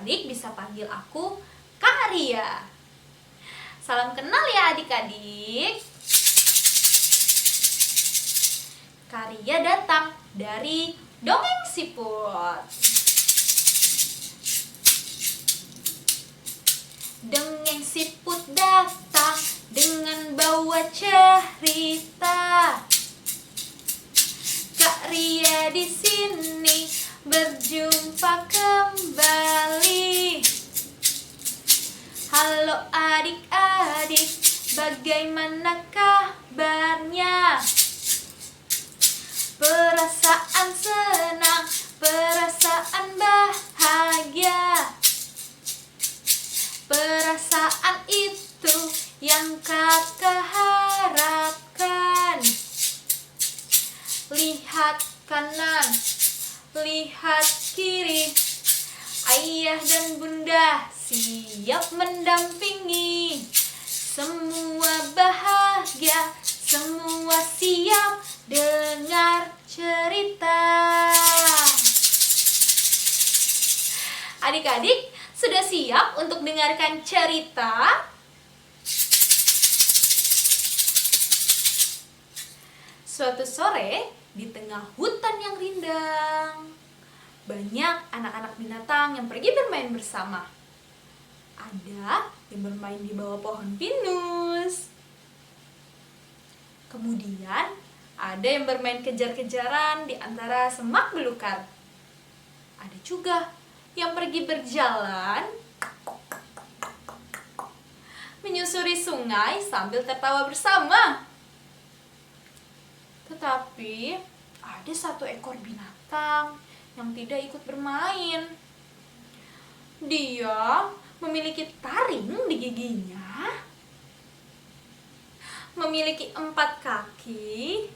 adik-adik bisa panggil aku Kak Arya. Salam kenal ya adik-adik. Kak Arya datang dari Dongeng Siput. Dongeng Siput datang dengan bawa cerita. Kak Ria di sini berjumpa kembali. Halo adik-adik, bagaimana kabarnya? Perasaan senang, perasaan bahagia. Perasaan itu yang kakak harapkan. Lihat kanan, lihat kiri, ayah dan bunda siap mendampingi. Semua bahagia, semua siap dengar cerita. Adik-adik, sudah siap untuk dengarkan cerita? Suatu sore, di tengah hutan yang rindang, banyak anak-anak binatang yang pergi bermain bersama. Ada yang bermain di bawah pohon pinus. Kemudian, ada yang bermain kejar-kejaran di antara semak belukar. Ada juga yang pergi berjalan menyusuri sungai sambil tertawa bersama. Tetapi ada satu ekor binatang yang tidak ikut bermain. Dia memiliki taring di giginya, memiliki 4 kaki,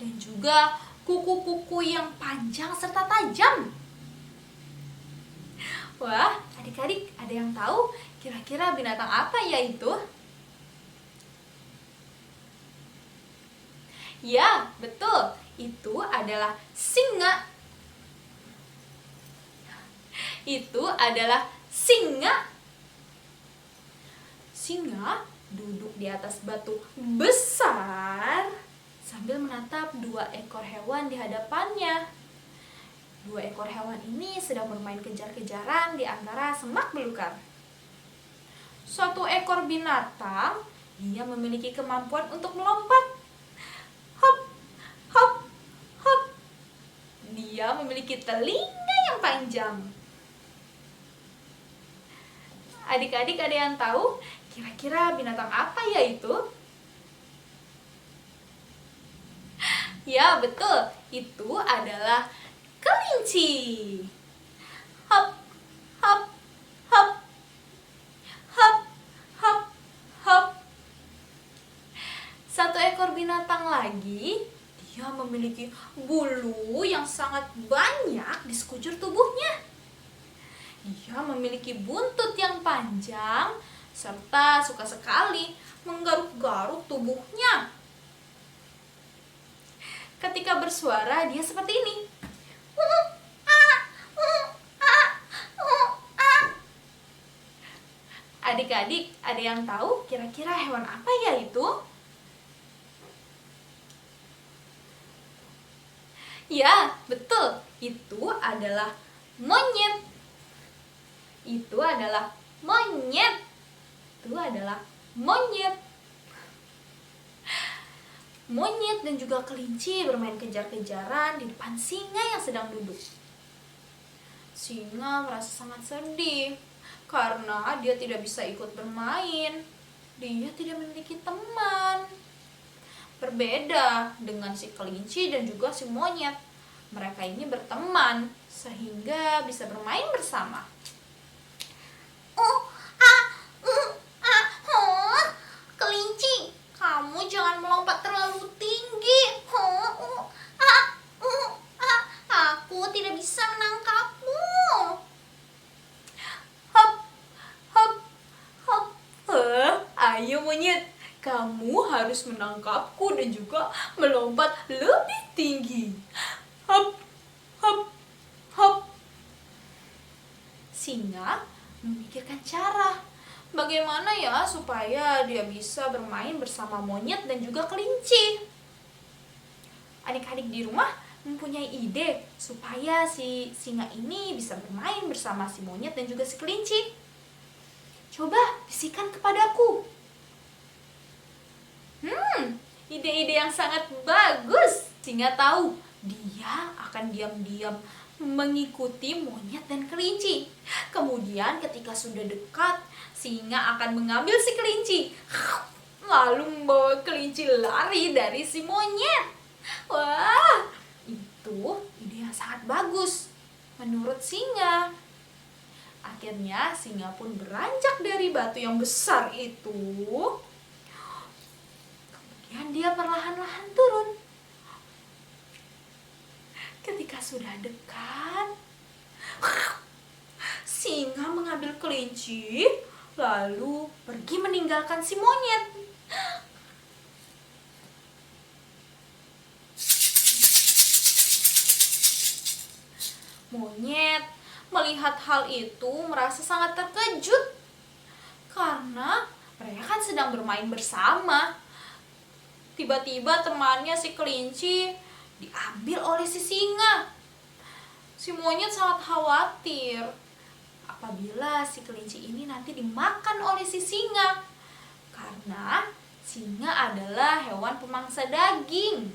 dan juga kuku-kuku yang panjang serta tajam. Wah, adik-adik ada yang tahu kira-kira binatang apa ya itu? Ya, betul. Itu adalah singa. Itu adalah singa. Singa duduk di atas batu besar sambil menatap 2 ekor hewan di hadapannya. 2 ekor hewan ini sedang bermain kejar-kejaran di antara semak belukar. Suatu ekor binatang, dia memiliki kemampuan untuk melompat. Hop, hop, hop. Dia memiliki telinga yang panjang. Adik-adik ada yang tahu kira-kira binatang apa ya itu? Ya, betul. Itu adalah kelinci. Hop, hop, hop. Hop, hop, hop. Satu ekor binatang lagi, dia memiliki bulu yang sangat banyak di sekujur tubuhnya. Dia memiliki buntut yang panjang serta suka sekali menggaruk-garuk tubuhnya. Ketika bersuara, dia seperti ini. Adik-adik, ada yang tahu kira-kira hewan apa ya itu? Ya, betul. Itu adalah monyet. Itu adalah monyet. Itu adalah monyet. Monyet dan juga kelinci bermain kejar-kejaran di depan singa yang sedang duduk. Singa merasa sangat sedih karena dia tidak bisa ikut bermain. Dia tidak memiliki teman. Berbeda dengan si kelinci dan juga si monyet. Mereka ini berteman sehingga bisa bermain bersama. Kelinci, kamu jangan melompat terlalu tinggi. Aku tidak bisa menangkapmu. Hop, hop, hop. Ayo monyet, kamu harus menangkapku dan juga melompat lebih tinggi. Hop, hop, hop. Si singa memikirkan cara bagaimana ya supaya dia bisa bermain bersama monyet dan juga kelinci. Adik-adik di rumah mempunyai ide supaya si singa ini bisa bermain bersama si monyet dan juga si kelinci? Coba bisikan kepadaku. Ide-ide yang sangat bagus. Singa tahu dia akan diam-diam mengikuti monyet dan kelinci. Kemudian ketika sudah dekat, singa akan mengambil si kelinci, lalu membawa kelinci lari dari si monyet. Wah, itu ide yang sangat bagus menurut singa. Akhirnya singa pun beranjak dari batu yang besar itu. Kemudian dia perlahan-lahan turun. Ketika sudah dekat, singa mengambil kelinci, lalu pergi meninggalkan si monyet. Monyet melihat hal itu merasa sangat terkejut, karena mereka kan sedang bermain bersama. Tiba-tiba temannya si kelinci diambil oleh si singa. Si monyet sangat khawatir apabila si kelinci ini nanti dimakan oleh si singa, karena singa adalah hewan pemangsa daging.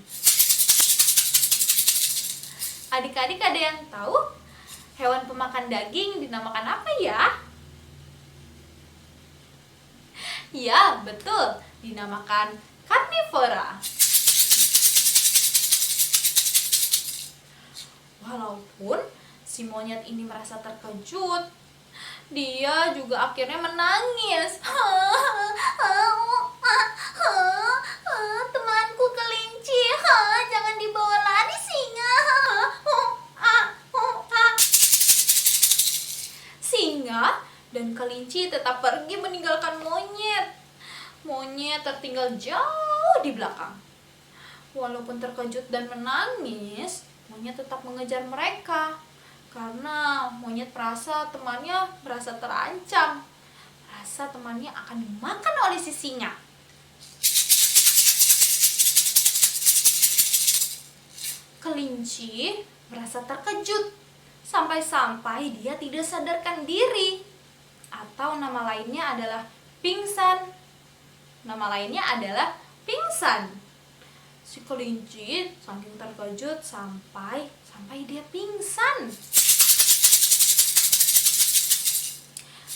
Adik-adik ada yang tahu hewan pemakan daging dinamakan apa ya? Ya, betul, dinamakan karnivora. Walaupun si monyet ini merasa terkejut, dia juga akhirnya menangis. Temanku kelinci, jangan dibawa lari singa. Singa dan kelinci tetap pergi meninggalkan monyet. Monyet tertinggal jauh di belakang. Walaupun terkejut dan menangis, monyet tetap mengejar mereka, karena monyet merasa temannya merasa terancam, merasa temannya akan dimakan oleh si singa. Kelinci merasa terkejut, sampai-sampai dia tidak sadarkan diri, atau nama lainnya adalah pingsan. Si kelinci saking terkejut sampai dia pingsan.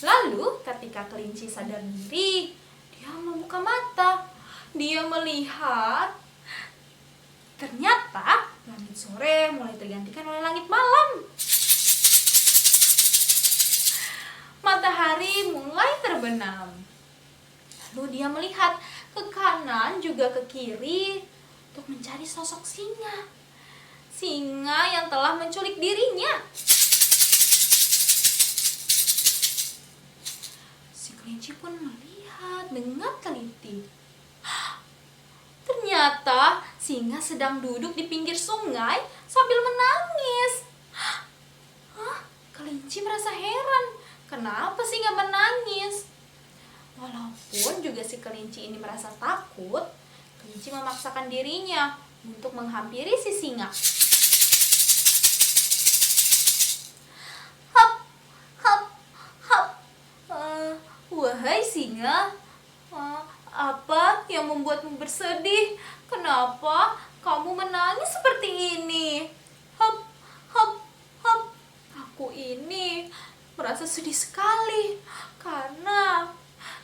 Lalu ketika kelinci sadar diri, dia membuka mata. Dia melihat ternyata langit sore mulai tergantikan oleh langit malam. Matahari mulai terbenam. Lalu dia melihat ke kanan juga ke kiri untuk mencari sosok singa. Singa yang telah menculik dirinya. Si kelinci pun melihat dengan teliti. Ternyata singa sedang duduk di pinggir sungai sambil menangis. Kelinci merasa heran, kenapa singa menangis? Walaupun juga si kelinci ini merasa takut, kelinci memaksakan dirinya untuk menghampiri si singa. Hap, hap, hap. Wahai singa, apa yang membuatmu bersedih? Kenapa kamu menangis seperti ini? Hap, hap, hap. Aku ini merasa sedih sekali karena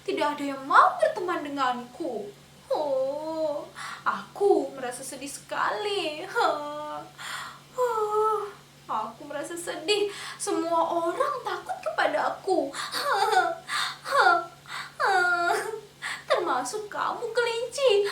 tidak ada yang mau berteman denganku. Aku merasa sedih sekali. Aku merasa sedih. Semua orang takut kepada aku. Termasuk kamu, kelinci.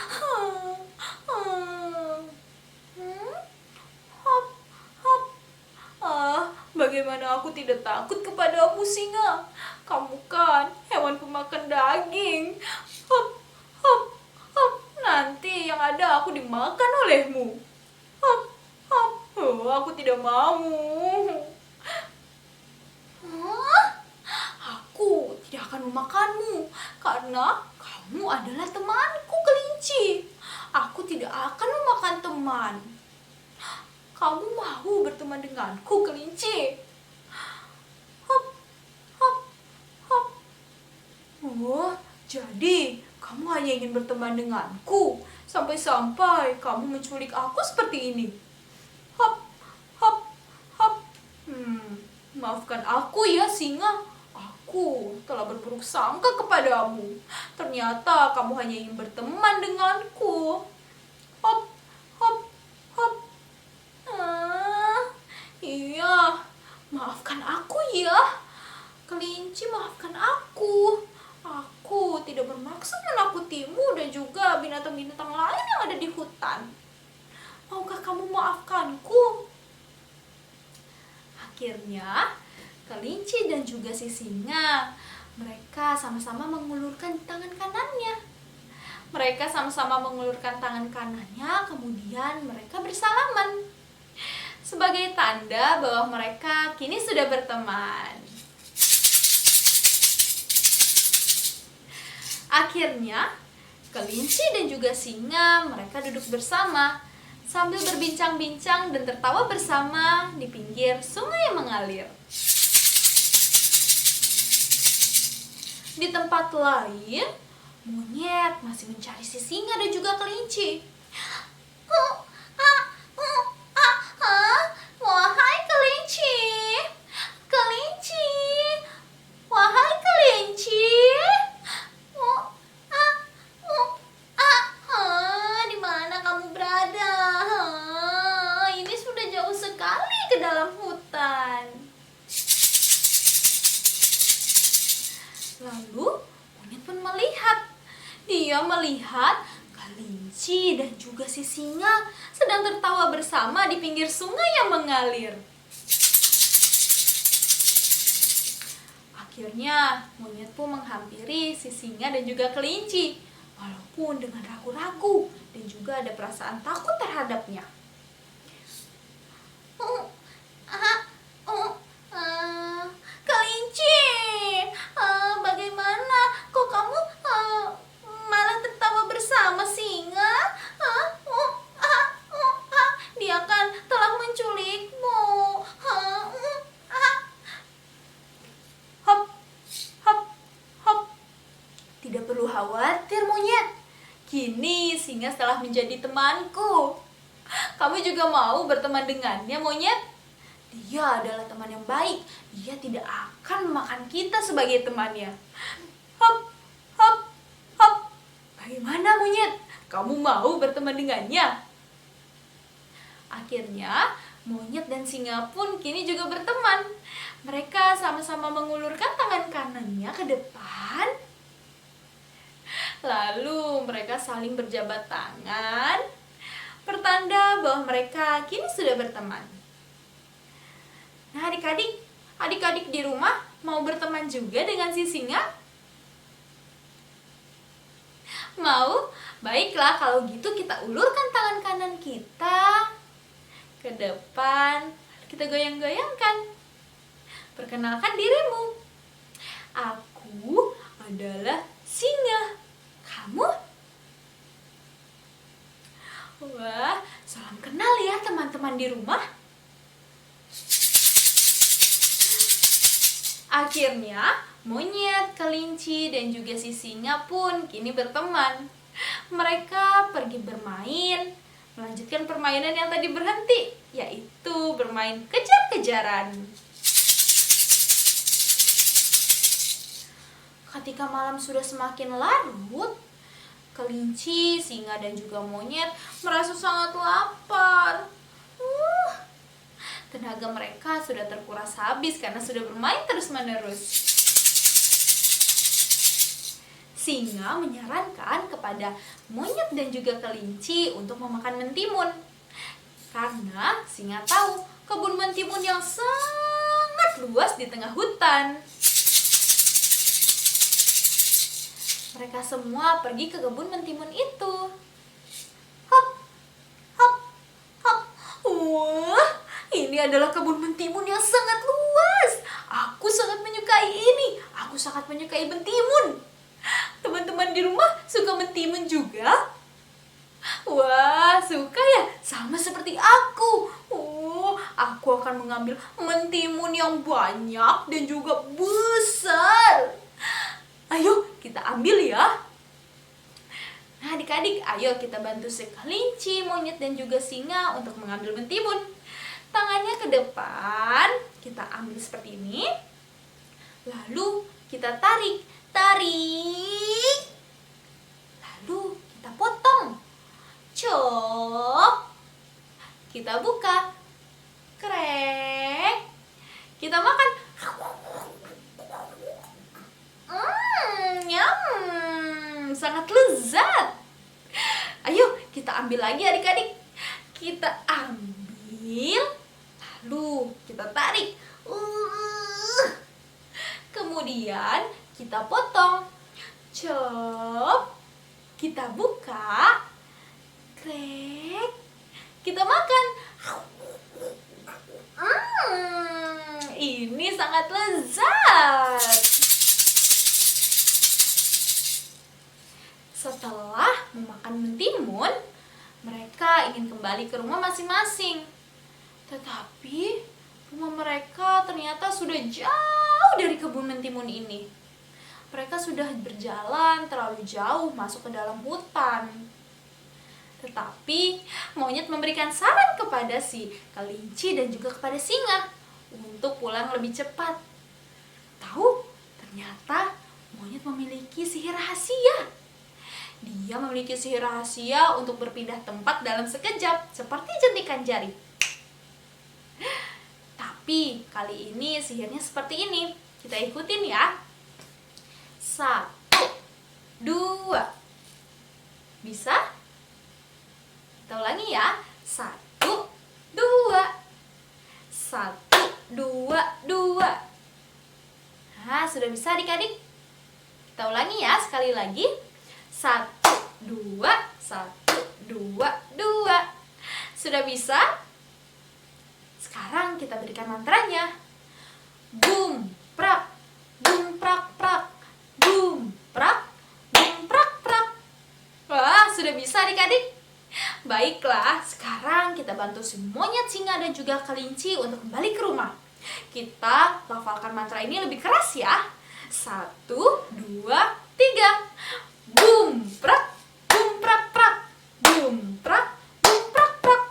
Bagaimana aku tidak takut kepadamu, singa? Kamu kan hewan pemakan daging. Hop, hop, hop. Nanti yang ada aku dimakan olehmu. Hop, hop. Aku tidak mau. Karena kamu adalah temanku, kelinci. Aku tidak akan memakan teman. Kamu mau berteman denganku, kelinci? Hop, hop, hop. Oh, jadi kamu hanya ingin berteman denganku sampai-sampai kamu menculik aku seperti ini. Hop, hop, hop. Maafkan aku ya, singa. Aku telah berburuk sangka kepadamu. Ternyata kamu hanya ingin berteman denganku. Hop, hop, hop. Iya, maafkan aku ya. Kelinci, maafkan aku. Aku tidak bermaksud menakutimu dan juga binatang-binatang lain yang ada di hutan. Maukah kamu maafkanku? Akhirnya, kelinci dan juga si singa, mereka sama-sama mengulurkan tangan kanannya. Mereka sama-sama mengulurkan tangan kanannya, kemudian mereka bersalaman. Sebagai tanda bahwa mereka kini sudah berteman. Akhirnya, kelinci dan juga singa mereka duduk bersama sambil berbincang-bincang dan tertawa bersama di pinggir sungai yang mengalir. Di tempat lain, monyet masih mencari si singa dan juga kelinci. Wahai kelinci, kelinci, wahai kelinci. Di mana kamu berada? Ini sudah jauh sekali ke dalam hutan. Lalu monyet pun melihat. Dia melihat kelinci dan juga si singa sedang tertawa bersama di pinggir sungai yang mengalir. Akhirnya monyet pun menghampiri si singa dan juga kelinci, walaupun dengan ragu-ragu dan juga ada perasaan takut terhadapnya. Kelinci, bagaimana? Kok kamu malah tertawa bersama singa? Dia kan telah menculikmu. Hop, hop, hop. Tidak perlu khawatir, monyet. Kini singa telah menjadi temanku. Kamu juga mau berteman dengannya, monyet? Dia adalah teman yang baik. Dia tidak akan memakan kita sebagai temannya. Hop, hop, hop. Bagaimana, monyet? Kamu mau berteman dengannya? Akhirnya, monyet dan singa pun kini juga berteman. Mereka sama-sama mengulurkan tangan kanannya ke depan. Lalu mereka saling berjabat tangan, pertanda bahwa mereka kini sudah berteman. Nah, adik-adik di rumah mau berteman juga dengan si singa? Mau? Baiklah, kalau gitu kita ulurkan tangan kanan kita ke depan. Kita goyang-goyangkan. Perkenalkan dirimu. Aku adalah singa. Kamu? Wah, salam kenal ya teman-teman di rumah. Akhirnya, monyet, kelinci, dan juga si singa pun kini berteman. Mereka pergi bermain, melanjutkan permainan yang tadi berhenti, yaitu bermain kejar-kejaran. Ketika malam sudah semakin larut, kelinci, singa, dan juga monyet merasa sangat lapar. Tenaga mereka sudah terkuras habis karena sudah bermain terus-menerus. Singa menyarankan kepada monyet dan juga kelinci untuk memakan mentimun. Karena singa tahu kebun mentimun yang sangat luas di tengah hutan. Mereka semua pergi ke kebun mentimun itu. Hop, hop, hop. Wah, ini adalah kebun mentimun yang sangat luas. Aku sangat menyukai ini. Aku sangat menyukai mentimun. Teman-teman teman-teman di rumah suka mentimun juga? Wah, suka ya? Sama seperti aku. Aku akan mengambil mentimun yang banyak dan juga besar. Ayo, kita ambil ya. Nah, adik-adik, ayo kita bantu si kelinci, monyet, dan juga singa untuk mengambil mentimun. Tangannya ke depan, kita ambil seperti ini. Lalu kita tarik, tarik. Lalu kita potong. Cok. Kita buka. Krek. Kita makan. Nyam. Sangat lezat. Ayo, kita ambil lagi adik-adik. Kita ambil. Lalu kita tarik. Kemudian kita potong. Cop. Kita buka. Krek. Kita makan. Ini sangat lezat. Setelah memakan mentimun, mereka ingin kembali ke rumah masing-masing. Tetapi rumah mereka ternyata sudah jauh dari kebun mentimun ini. Mereka sudah berjalan terlalu jauh masuk ke dalam hutan. Tetapi monyet memberikan saran kepada si kelinci dan juga kepada singa untuk pulang lebih cepat. Tahu, ternyata monyet memiliki sihir rahasia. Dia memiliki sihir rahasia untuk berpindah tempat dalam sekejap, seperti jentikan jari. Tapi kali ini sihirnya seperti ini. Kita ikutin ya. 1, 2. Bisa? Kita ulangi ya. 1, 2. 1, 2, 2. Nah, sudah bisa adik-adik? Kita ulangi ya sekali lagi. 1, 2, 1, 2, 2. Sudah bisa? Sekarang kita berikan mantranya. Bum, prak, bum, prak, prak. Bum, prak, bum, prak, prak. Wah, sudah bisa adik-adik? Baiklah, sekarang kita bantu si monyet, singa, dan juga kelinci untuk kembali ke rumah. Kita lafalkan mantra ini lebih keras ya. 1, 2, 3. Bum, prak, bum, prak, prak. Bum, prak, bum, prak, prak.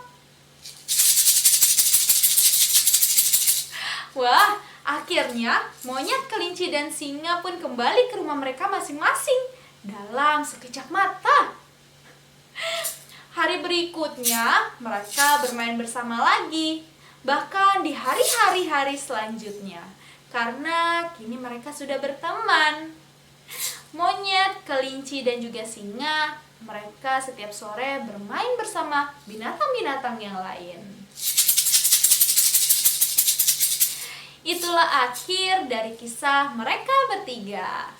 Wah, akhirnya monyet, kelinci, dan singa pun kembali ke rumah mereka masing-masing dalam sekejap mata. Hari berikutnya mereka bermain bersama lagi, bahkan di hari-hari selanjutnya, karena kini mereka sudah berteman. Monyet, kelinci, dan juga singa, mereka setiap sore bermain bersama binatang-binatang yang lain. Itulah akhir dari kisah mereka bertiga.